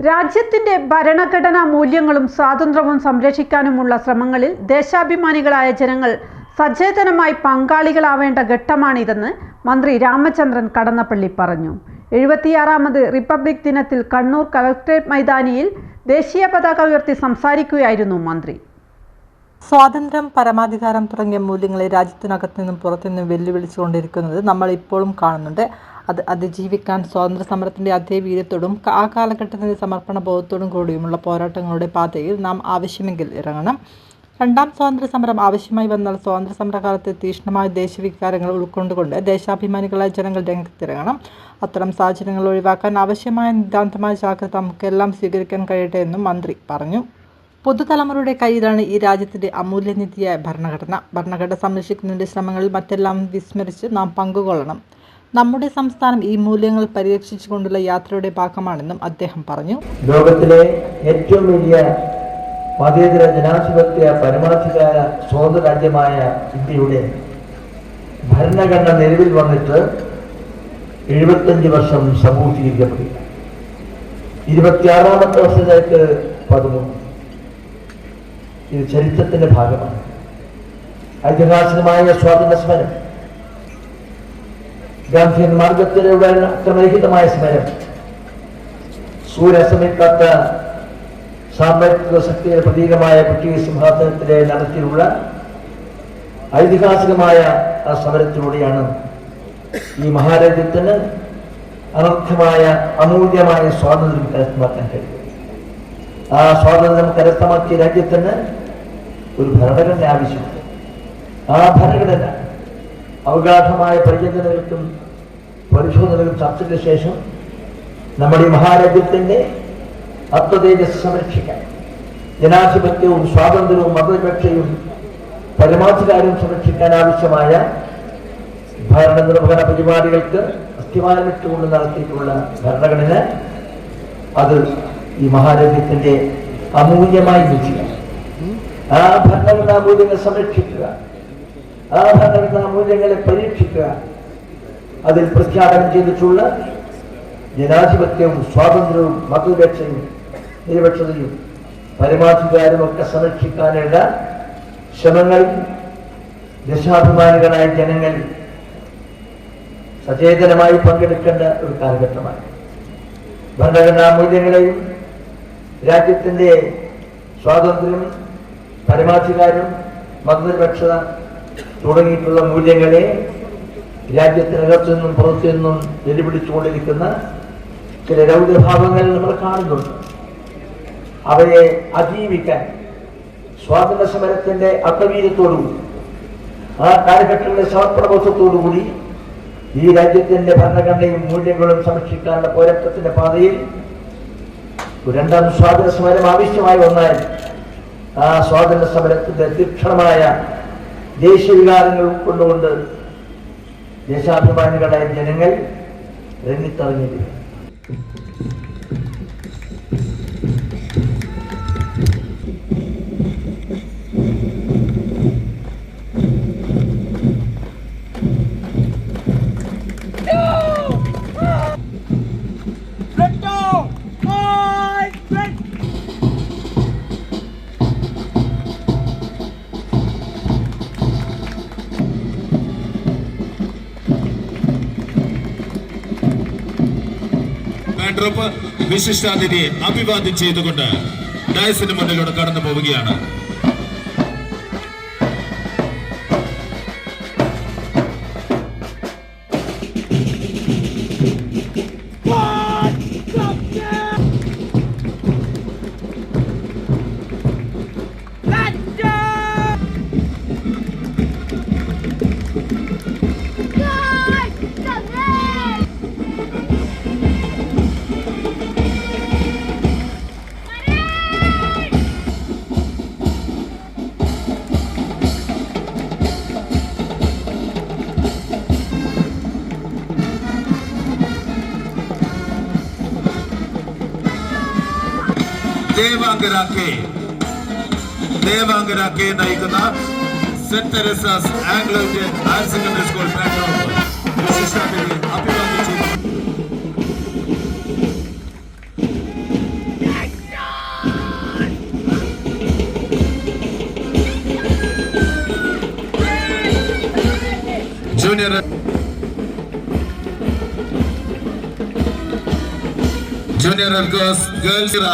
രാജ്യത്തിന്റെ ഭരണഘടനാ മൂല്യങ്ങളും സ്വാതന്ത്ര്യവും സംരക്ഷിക്കാനുമുള്ള ശ്രമങ്ങളിൽ ദേശാഭിമാനികളായ ജനങ്ങൾ സചേതനമായി പങ്കാളികളാവേണ്ട ഘട്ടമാണിതെന്ന് മന്ത്രി രാമചന്ദ്രൻ കടന്നപ്പള്ളി പറഞ്ഞു. 76ാമത് റിപ്പബ്ലിക് ദിനത്തിൽ കണ്ണൂർ കളക്ടറേറ്റ് മൈതാനിയിൽ ദേശീയ പതാക ഉയർത്തി സംസാരിക്കുകയായിരുന്നു മന്ത്രി. സ്വാതന്ത്ര്യം, പരമാധികാരം തുടങ്ങിയ മൂല്യങ്ങളെ രാജ്യത്തിനകത്തു നിന്നും പുറത്തുനിന്നും വെല്ലുവിളിച്ചുകൊണ്ടിരിക്കുന്നത് നമ്മൾ ഇപ്പോഴും കാണുന്നുണ്ട്. അത് അതിജീവിക്കാൻ സ്വാതന്ത്ര്യ സമരത്തിൻ്റെ അതേ വീര്യത്തോടും ആ കാലഘട്ടത്തിൻ്റെ സമർപ്പണ ബോധത്തോടും കൂടിയുമുള്ള പോരാട്ടങ്ങളുടെ പാതയിൽ നാം ആവശ്യമെങ്കിൽ ഇറങ്ങണം. രണ്ടാം സ്വാതന്ത്ര്യ സമരം ആവശ്യമായി വന്നാൽ സ്വാതന്ത്ര്യ സമരകാലത്തെ തീക്ഷ്ണമായ ദേശവികാരങ്ങൾ ഉൾക്കൊണ്ടുകൊണ്ട് ദേശാഭിമാനികളായ ജനങ്ങൾ രംഗത്തിറങ്ങണം. അത്തരം സാഹചര്യങ്ങൾ ഒഴിവാക്കാൻ ആവശ്യമായ നിതാന്തമായ ജാഗ്രത നമുക്കെല്ലാം സ്വീകരിക്കാൻ കഴിയട്ടെ എന്നും മന്ത്രി പറഞ്ഞു. പുതുതലമുറയുടെ കയ്യിലാണ് ഈ രാജ്യത്തിൻ്റെ അമൂല്യനിധിയായ ഭരണഘടന സംരക്ഷിക്കുന്നതിൻ്റെ ശ്രമങ്ങളിൽ മറ്റെല്ലാം വിസ്മരിച്ച് നാം പങ്കുകൊള്ളണം. നമ്മുടെ സംസ്ഥാനം ഈ മൂല്യങ്ങൾ പരിരക്ഷിച്ചുകൊണ്ടുള്ള യാത്രയുടെ ഭാഗമാണെന്നും അദ്ദേഹം പറഞ്ഞു. ലോകത്തിലെ ഏറ്റവും വലിയ മതേതര ജനാധിപത്യ പരമാധികാര സ്വതന്ത്ര രാജ്യമായ ഇന്ത്യയുടെ ഭരണഘടന നിലവിൽ വന്നിട്ട് 75 വർഷം സംപൂർത്തീകരിക്കപ്പെടുക. 26ാമത്തെ വർഷത്തേക്ക് 13. ഇത് ചരിത്രത്തിന്റെ ഭാഗമാണ്. ഐതിഹാസികമായ സ്വാതന്ത്ര്യ സമരം, ഗാന്ധിയൻ മാർഗത്തിലൂടെയുള്ള അക്രമരഹിതമായ സമരം, സൂര്യസമിക്കാത്ത സാമ്പത്തിക ശക്തിയുടെ പ്രതീകമായ ബ്രിട്ടീഷ് സിംഹാസനത്തിലെ നടത്തിയുള്ള ഐതിഹാസികമായ ആ സമരത്തിലൂടെയാണ് ഈ മഹാരാജ്യത്തിന് അനർഘമായ അമൂല്യമായ സ്വാതന്ത്ര്യം കരസ്ഥമാക്കാൻ കഴിയും. ആ സ്വാതന്ത്ര്യം കരസ്ഥമാക്കിയ രാജ്യത്തിന് ഒരു ഭരണഘടന ആവശ്യമുണ്ട്. ആ ഭരണഘടന അവഗാഢമായ പരിചരണങ്ങൾക്കും പരിശോധനകൾക്കും ചർച്ചയ്ക്ക് ശേഷം നമ്മുടെ ഈ മഹാരാജ്യത്തിന്റെ ആത്മതേജസ് സംരക്ഷിക്കാൻ, ജനാധിപത്യവും സ്വാതന്ത്ര്യവും മതനിരപേക്ഷയും പരമാധികാരവും സംരക്ഷിക്കാൻ ആവശ്യമായ ഭരണനിർവഹണ പരിപാടികൾക്ക് അസ്ഥിവാരമിട്ടുകൊണ്ട് നടത്തിയിട്ടുള്ള ഭരണഘടന, അത് ഈ മഹാരാജ്യത്തിന്റെ അമൂല്യമായ നിധിയാണ്. ആ ഭരണഘടനാ മൂല്യങ്ങൾ സംരക്ഷിക്കുക, ആ ഭരണഘടനാ മൂല്യങ്ങളെ പരീക്ഷിക്കുക. അതിൽ പ്രഖ്യാപനം ചെയ്തിട്ടുള്ള ജനാധിപത്യവും സ്വാതന്ത്ര്യവും മതനിരപേക്ഷയും നിരപേക്ഷതയും പരമാധികാരവും ഒക്കെ സംരക്ഷിക്കാനുള്ള ശ്രമങ്ങൾ ദേശാഭിമാനികളായ ജനങ്ങൾ സചേതനമായി പങ്കെടുക്കേണ്ട ഒരു കാലഘട്ടമാണ്. ഭരണഘടനാ മൂല്യങ്ങളെയും രാജ്യത്തിന്റെ സ്വാതന്ത്ര്യം, പരമാധികാരം, മതനിരപേക്ഷത തുടങ്ങിയിട്ടുള്ള മൂല്യങ്ങളെ രാജ്യത്തിനകത്തു നിന്നും പുറത്തു നിന്നും വെല്ലുവിളിച്ചുകൊണ്ടിരിക്കുന്ന ചില രൗദ്രഭാവങ്ങൾ നമ്മൾ കാണുന്നുണ്ട്. അവയെ അതിജീവിക്കാൻ സ്വാതന്ത്ര്യ സമരത്തിന്റെ അത്മവീര്യത്തോടുകൂടി, ആ കാലഘട്ടങ്ങളുടെ സമർപ്പണബോധത്തോടുകൂടി ഈ രാജ്യത്തിന്റെ ഭരണഘടനയും മൂല്യങ്ങളും സംരക്ഷിക്കാനുള്ള പോരാട്ടത്തിന്റെ പാതയിൽ രണ്ടാം സ്വാതന്ത്ര്യ സമരം ആവശ്യമായി വന്നാൽ ആ സ്വാതന്ത്ര്യ സമരത്തിന്റെ തീക്ഷണമായ ദേശീയവികാരങ്ങൾ ഉൾക്കൊണ്ടുകൊണ്ട് ദേശാഭിമാനികളായ ജനങ്ങൾ രംഗത്തിറങ്ങിയിരിക്കും. വിശിഷ്ടാതിഥിയെ അഭിവാദ്യം ചെയ്തുകൊണ്ട് ഡയസിന് മുന്നിലൂടെ കടന്നു പോവുകയാണ്. ദേവാംഗര കെ നയിക്കുന്ന Saint Teresa's Anglo Indian higher secondary school വിശിഷ്ടാതിഥി അഭിവാദ്യം ചെയ്തു. Junior girls